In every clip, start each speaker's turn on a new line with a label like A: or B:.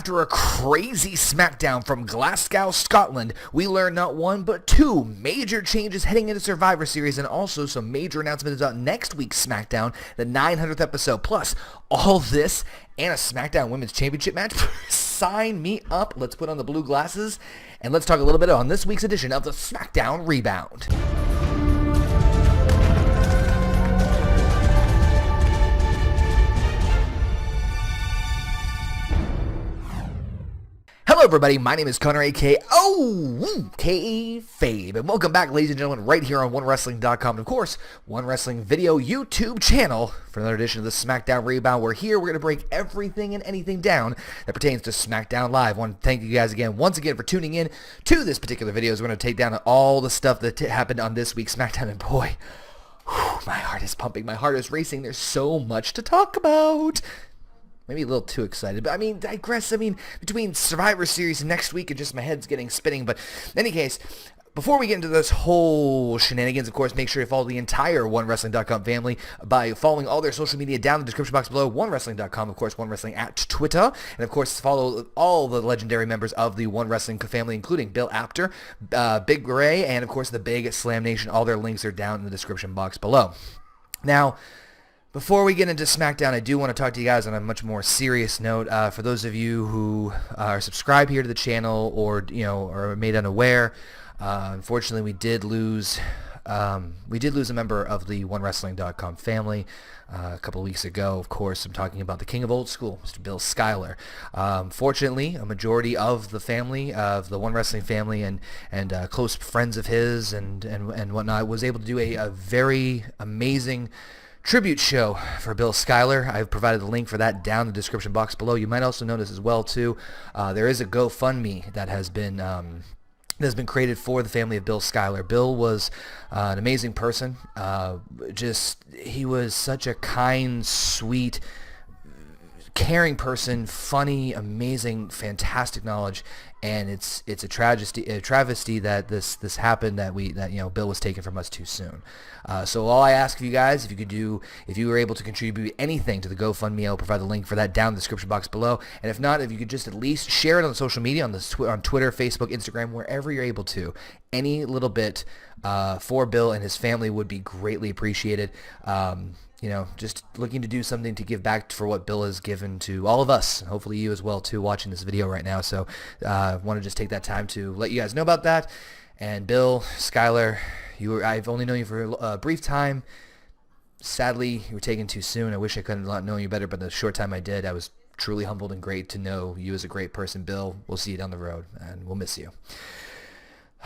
A: After a crazy SmackDown from Glasgow, Scotland, we learned not one but two major changes heading into Survivor Series, and also some major announcements about next week's SmackDown, the 900th episode. Plus, all this and a Smackdown Women's Championship match. Sign me up. Let's put on the blue glasses, and let's talk a little bit on this week's edition of the Smackdown ReBound. Hello everybody, my name is Connor, OKayFabe, and welcome back, ladies and gentlemen, right here on OneWrestling.com, and of course, One Wrestling Video YouTube channel for another edition of the Smackdown ReBound, where here we're going to break everything and anything down that pertains to SmackDown Live. I want to thank you guys once again for tuning in to this particular video, as we're going to take down all the stuff that happened on this week's SmackDown, and boy, my heart is pumping, my heart is racing, there's so much to talk about. Maybe a little too excited, but between Survivor Series next week and just my head's getting spinning. But in any case, before we get into this whole shenanigans, of course, make sure you follow the entire OneWrestling.com family by following all their social media down in the description box below. OneWrestling.com, of course, OneWrestling at Twitter, and of course, follow all the legendary members of the One Wrestling family, including Bill Apter, Big Ray, and of course, the Big Slam Nation. All their links are down in the description box below. Now, before we get into SmackDown, I do want to talk to you guys on a much more serious note. For those of you who are subscribed here to the channel or are made unaware, unfortunately we did lose a member of the OneWrestling.com family a couple of weeks ago. Of course, I'm talking about the King of Old School, Mr. Bill Schuyler. Fortunately, a majority of the family, of the One Wrestling family, and close friends of his and whatnot, was able to do a very amazing tribute show for Bill Skyler. I've provided the link for that down in the description box below. You might also notice as well too, there is a GoFundMe that has been created for the family of Bill Skyler. Bill was an amazing person. He was such a kind, sweet, caring person, funny, amazing, fantastic knowledge, and it's a travesty that this happened, that Bill was taken from us too soon. So all I ask of you guys, if you were able to contribute anything to the GoFundMe, I'll provide the link for that down in the description box below. And if not, if you could just at least share it on social media, on Twitter, Facebook, Instagram, wherever you're able to. Any little bit for Bill and his family would be greatly appreciated. Just looking to do something to give back for what Bill has given to all of us, and hopefully you as well too, watching this video right now. So I want to just take that time to let you guys know about that. And Bill Skyler, I've only known you for a brief time. Sadly, you were taken too soon. I wish I could have known you better, but the short time I did, I was truly humbled and great to know you as a great person. Bill, we'll see you down the road, and we'll miss you.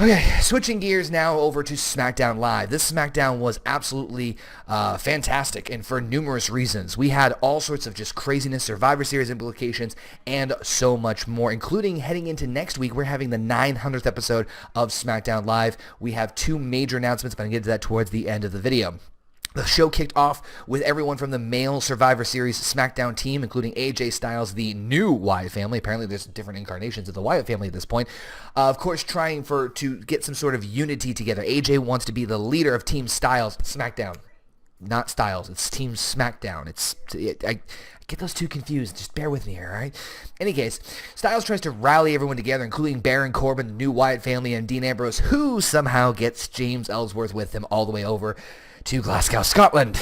A: Okay, switching gears now over to SmackDown Live. This SmackDown was absolutely fantastic, and for numerous reasons. We had all sorts of just craziness, Survivor Series implications, and so much more, including heading into next week. We're having the 900th episode of SmackDown Live. We have two major announcements, but I'm going to get to that towards the end of the video. The show kicked off with everyone from the male Survivor Series SmackDown team, including AJ Styles, the new Wyatt family. Apparently there's different incarnations of the Wyatt family at this point. Of course, trying to get some sort of unity together. AJ wants to be the leader of Team Styles SmackDown. Not Styles, it's Team SmackDown. I get those two confused. Just bear with me here, all right? In any case, Styles tries to rally everyone together, including Baron Corbin, the new Wyatt family, and Dean Ambrose, who somehow gets James Ellsworth with him all the way over to Glasgow, Scotland.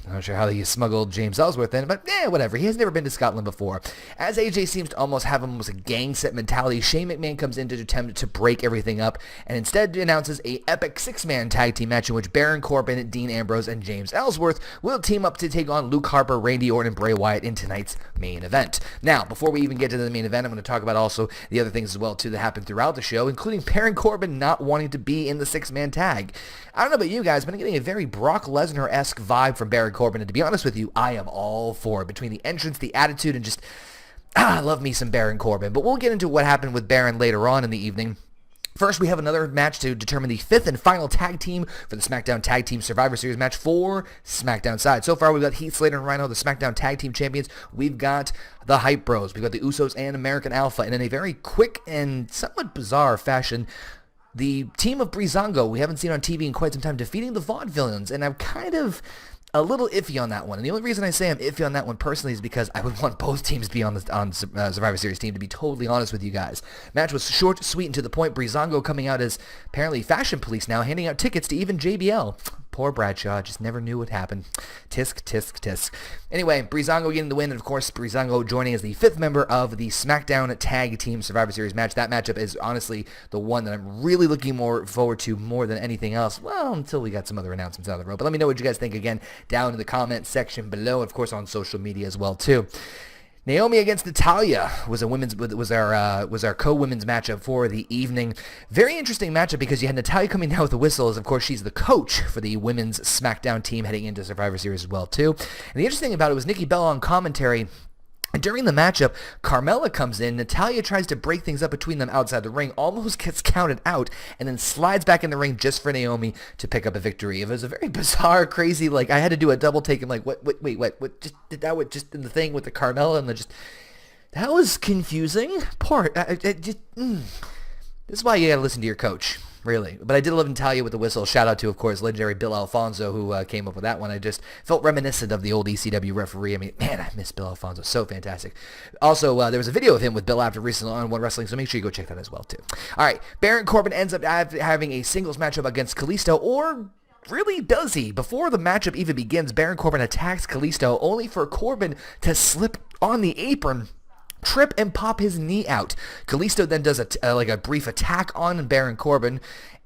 A: I'm not sure how he smuggled James Ellsworth in, but whatever. He has never been to Scotland before. As AJ seems to almost have almost a gang set mentality, Shane McMahon comes in to attempt to break everything up, and instead announces a epic six-man tag team match in which Baron Corbin, Dean Ambrose, and James Ellsworth will team up to take on Luke Harper, Randy Orton, and Bray Wyatt in tonight's main event. Now, before we even get to the main event, I'm going to talk about also the other things as well too that happened throughout the show, including Baron Corbin not wanting to be in the six-man tag. I don't know about you guys, but I'm getting a very Brock Lesnar-esque vibe from Baron Corbin, and to be honest with you, I am all for it. Between the entrance, the attitude, and just, I love me some Baron Corbin. But we'll get into what happened with Baron later on in the evening. First, we have another match to determine the fifth and final tag team for the SmackDown Tag Team Survivor Series match for SmackDown side. So far, we've got Heath Slater and Rhino, the SmackDown Tag Team Champions. We've got the Hype Bros. We've got the Usos and American Alpha. And in a very quick and somewhat bizarre fashion, the team of Breezango, we haven't seen on TV in quite some time, defeating the Vaudevillains. And I'm kind of a little iffy on that one. And the only reason I say I'm iffy on that one personally is because I would want both teams to be on the Survivor Series team, to be totally honest with you guys. Match was short, sweet, and to the point. Breezango coming out as apparently fashion police now, handing out tickets to even JBL. Poor Bradshaw, just never knew what happened. Tisk, tisk, tisk. Anyway, Breezango getting the win, and of course, Breezango joining as the 5th member of the SmackDown Tag Team Survivor Series match. That matchup is honestly the one that I'm really looking forward to more than anything else. Well, until we got some other announcements out of the road. But let me know what you guys think again down in the comment section below, of course, on social media as well too. Naomi against Natalya was our co-women's matchup for the evening. Very interesting matchup because you had Natalya coming down with a whistle, as of course she's the coach for the women's SmackDown team heading into Survivor Series as well too. And the interesting thing about it was Nikki Bella on commentary. During the matchup, Carmella comes in, Natalya tries to break things up between them outside the ring, almost gets counted out, and then slides back in the ring just for Naomi to pick up a victory. It was a very bizarre, crazy, like, I had to do a double take and like, what, just did that just in the thing with the Carmella and that was confusing. This is why you gotta listen to your coach. Really. But I did love Natalya with the whistle. Shout out to, of course, legendary Bill Alfonso, who came up with that one. I just felt reminiscent of the old ECW referee. I mean, man, I miss Bill Alfonso. So fantastic. Also, there was a video of him with Bill after recently on One Wrestling, so make sure you go check that as well, too. All right. Baron Corbin ends up having a singles matchup against Kalisto, or really does he? Before the matchup even begins, Baron Corbin attacks Kalisto, only for Corbin to slip on the apron, trip, and pop his knee out. Kalisto then does a brief attack on Baron Corbin,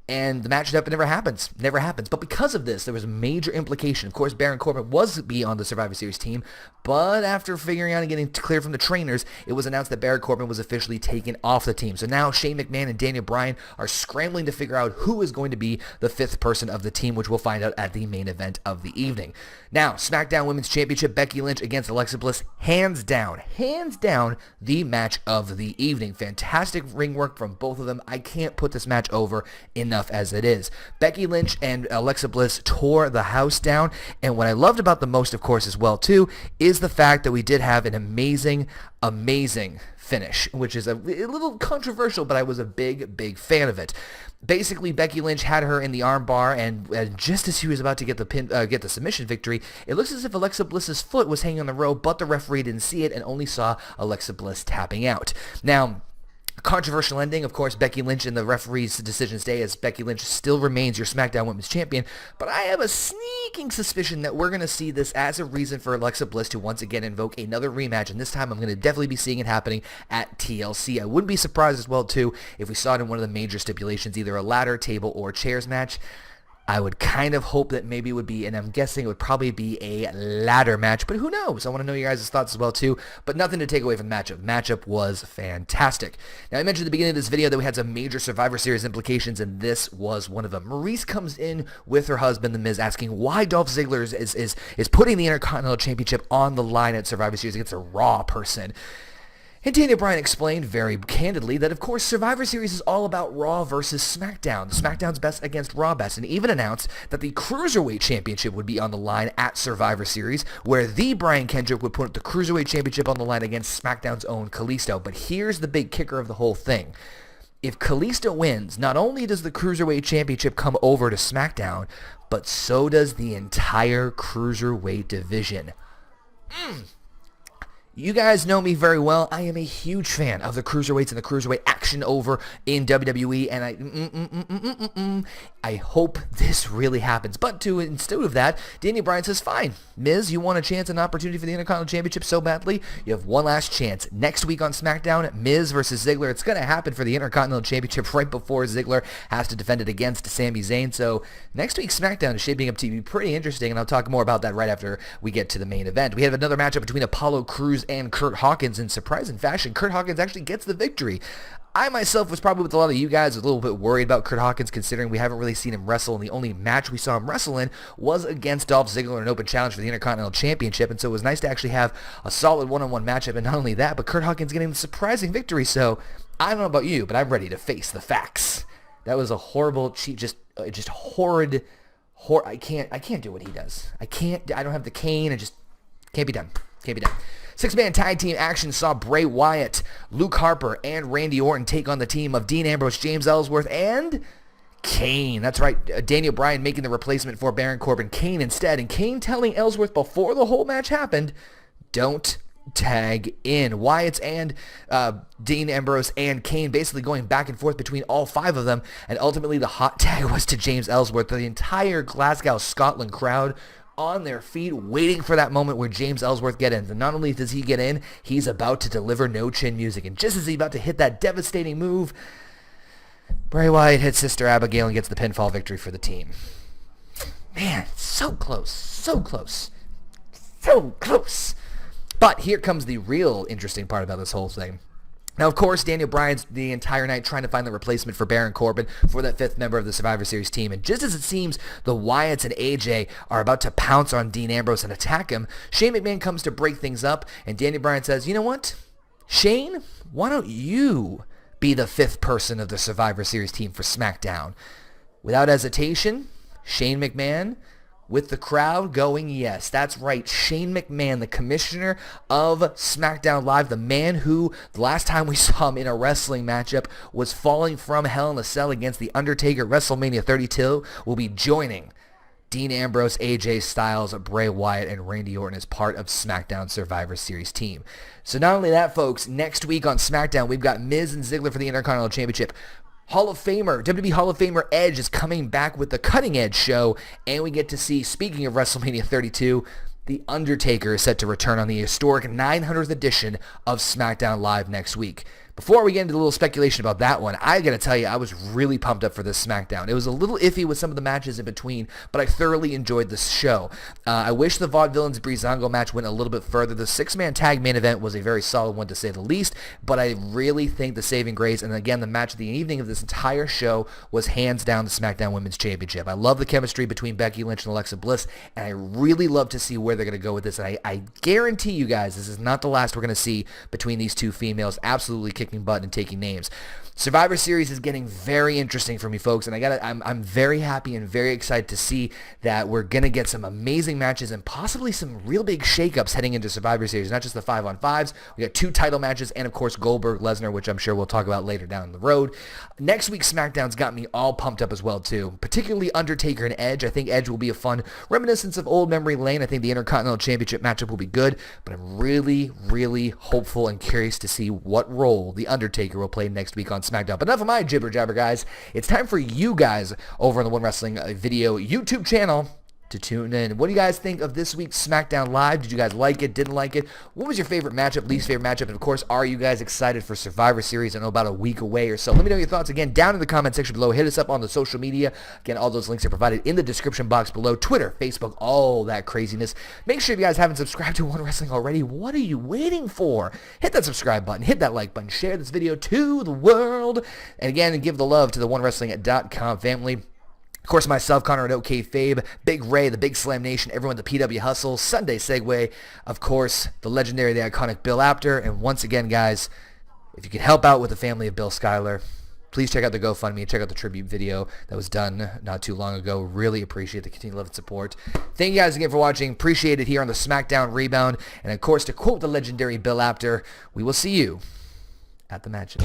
A: and the matchup never happens. But because of this, there was a major implication. Of course, Baron Corbin was to be on the Survivor Series team, but after figuring out and getting cleared from the trainers, it was announced that Baron Corbin was officially taken off the team. So now Shane McMahon and Daniel Bryan are scrambling to figure out who is going to be the 5th person of the team, which we'll find out at the main event of the evening. Now, Smackdown Women's Championship, Becky Lynch against Alexa Bliss, hands down, the match of the evening. Fantastic ring work from both of them. I can't put this match over enough as it is. Becky Lynch and Alexa Bliss tore the house down, and what I loved about the most, of course, as well too, is the fact that we did have an amazing finish, which is a little controversial, but I was a big fan of it. Basically, Becky Lynch had her in the armbar, and just as she was about to get the submission victory, it looks as if Alexa Bliss's foot was hanging on the rope, but the referee didn't see it and only saw Alexa Bliss tapping out. Now, controversial ending, of course, Becky Lynch and the referee's decision stay, as Becky Lynch still remains your SmackDown Women's Champion, but I have a sneaking suspicion that we're going to see this as a reason for Alexa Bliss to once again invoke another rematch, and this time I'm going to definitely be seeing it happening at TLC. I wouldn't be surprised as well, too, if we saw it in one of the major stipulations, either a ladder, table, or chairs match. I would kind of hope that maybe it would be, and I'm guessing it would probably be a ladder match, but who knows? I want to know your guys' thoughts as well, too. But nothing to take away from the matchup. Matchup was fantastic. Now, I mentioned at the beginning of this video that we had some major Survivor Series implications, and this was one of them. Maurice comes in with her husband, The Miz, asking why Dolph Ziggler is putting the Intercontinental Championship on the line at Survivor Series against a Raw person. And Daniel Bryan explained very candidly that, of course, Survivor Series is all about Raw versus SmackDown. SmackDown's best against Raw best, and even announced that the Cruiserweight Championship would be on the line at Survivor Series, where the Brian Kendrick would put the Cruiserweight Championship on the line against SmackDown's own Kalisto. But here's the big kicker of the whole thing. If Kalisto wins, not only does the Cruiserweight Championship come over to SmackDown, but so does the entire Cruiserweight division. You guys know me very well. I am a huge fan of the Cruiserweights and the Cruiserweight action over in WWE, and I hope this really happens. But instead of that, Daniel Bryan says, fine, Miz, you want a chance and opportunity for the Intercontinental Championship so badly? You have one last chance. Next week on SmackDown, Miz versus Ziggler. It's going to happen for the Intercontinental Championship right before Ziggler has to defend it against Sami Zayn. So next week's SmackDown is shaping up to be pretty interesting, and I'll talk more about that right after we get to the main event. We have another matchup between Apollo Crews and Curt Hawkins. In surprising fashion, Curt Hawkins actually gets the victory. I myself was probably with a lot of you guys a little bit worried about Curt Hawkins, considering we haven't really seen him wrestle, and the only match we saw him wrestle in was against Dolph Ziggler in an open challenge for the Intercontinental Championship, and so it was nice to actually have a solid one-on-one matchup, and not only that, but Curt Hawkins getting the surprising victory. So I don't know about you, but I'm ready to face the facts. That was a horrible cheat, just horrid. I can't do what he does. I don't have the cane. It just can't be done. Six-man tag team action saw Bray Wyatt, Luke Harper, and Randy Orton take on the team of Dean Ambrose, James Ellsworth, and Kane. That's right. Daniel Bryan making the replacement for Baron Corbin. Kane instead. And Kane telling Ellsworth before the whole match happened, don't tag in. Wyatt and Dean Ambrose and Kane basically going back and forth between all 5 of them, and ultimately the hot tag was to James Ellsworth. The entire Glasgow, Scotland crowd on their feet waiting for that moment where James Ellsworth gets in. And not only does he get in, he's about to deliver no chin music, and just as he's about to hit that devastating move, Bray Wyatt hits Sister Abigail and gets the pinfall victory for the team. Man, so close, so close, so close. But here comes the real interesting part about this whole thing. Now, of course, Daniel Bryan's the entire night trying to find the replacement for Baron Corbin for that 5th member of the Survivor Series team. And just as it seems the Wyatts and AJ are about to pounce on Dean Ambrose and attack him, Shane McMahon comes to break things up, and Daniel Bryan says, you know what, Shane, why don't you be the 5th person of the Survivor Series team for SmackDown? Without hesitation, Shane McMahon, with the crowd going, yes, that's right, Shane McMahon, the commissioner of SmackDown Live, the man who, the last time we saw him in a wrestling matchup, was falling from Hell in a Cell against The Undertaker at WrestleMania 32, will be joining Dean Ambrose, AJ Styles, Bray Wyatt, and Randy Orton as part of SmackDown Survivor Series team. So not only that, folks, next week on SmackDown, we've got Miz and Ziggler for the Intercontinental Championship. Hall of Famer, WWE Hall of Famer Edge is coming back with the Cutting Edge show, and we get to see, speaking of WrestleMania 32, The Undertaker is set to return on the historic 900th edition of SmackDown Live next week. Before we get into a little speculation about that one, I gotta tell you, I was really pumped up for this SmackDown. It was a little iffy with some of the matches in between, but I thoroughly enjoyed this show. I wish the Vaudevillains Breezango match went a little bit further. The 6-man tag main event was a very solid one to say the least, but I really think the saving grace, and again, the match of the evening of this entire show was hands down the Smackdown Women's Championship. I love the chemistry between Becky Lynch and Alexa Bliss, and I really love to see where they're gonna go with this. And I guarantee you guys, this is not the last we're gonna see between these two females absolutely kicking butt and taking names. Survivor Series is getting very interesting for me, folks, and I'm very happy and very excited to see that we're gonna get some amazing matches and possibly some real big shakeups heading into Survivor Series. Not just the 5-on-5s, we got 2 title matches, and of course Goldberg Lesnar, which I'm sure we'll talk about later down the road. Next week's SmackDown's got me all pumped up as well too, particularly Undertaker and Edge. I think Edge will be a fun reminiscence of old memory lane. I think the Intercontinental Championship matchup will be good, but I'm really, really hopeful and curious to see what role the Undertaker will play next week on SmackDown. But enough of my jibber jabber, guys. It's time for you guys over on the One Wrestling Video YouTube channel to tune in. What do you guys think of this week's SmackDown Live? Did you guys like it? Didn't like it? What was your favorite matchup, least favorite matchup? And of course, are you guys excited for Survivor Series? I know about a week away or so. Let me know your thoughts again down in the comment section below. Hit us up on the social media. Again, all those links are provided in the description box below. Twitter, Facebook, all that craziness. Make sure if you guys haven't subscribed to One Wrestling already, what are you waiting for? Hit that subscribe button. Hit that like button. Share this video to the world. And again, give the love to the OneWrestling.com family. Of course, myself, Connor at OKayFabe, Big Ray, the Big Slam Nation, everyone at the PW Hustle, Sunday Segue, of course, the legendary, the iconic Bill Apter. And once again, guys, if you can help out with the family of Bill Schuyler, please check out the GoFundMe and check out the tribute video that was done not too long ago. Really appreciate the continued love and support. Thank you guys again for watching. Appreciate it here on the Smackdown Rebound. And of course, to quote the legendary Bill Apter, we will see you at the match.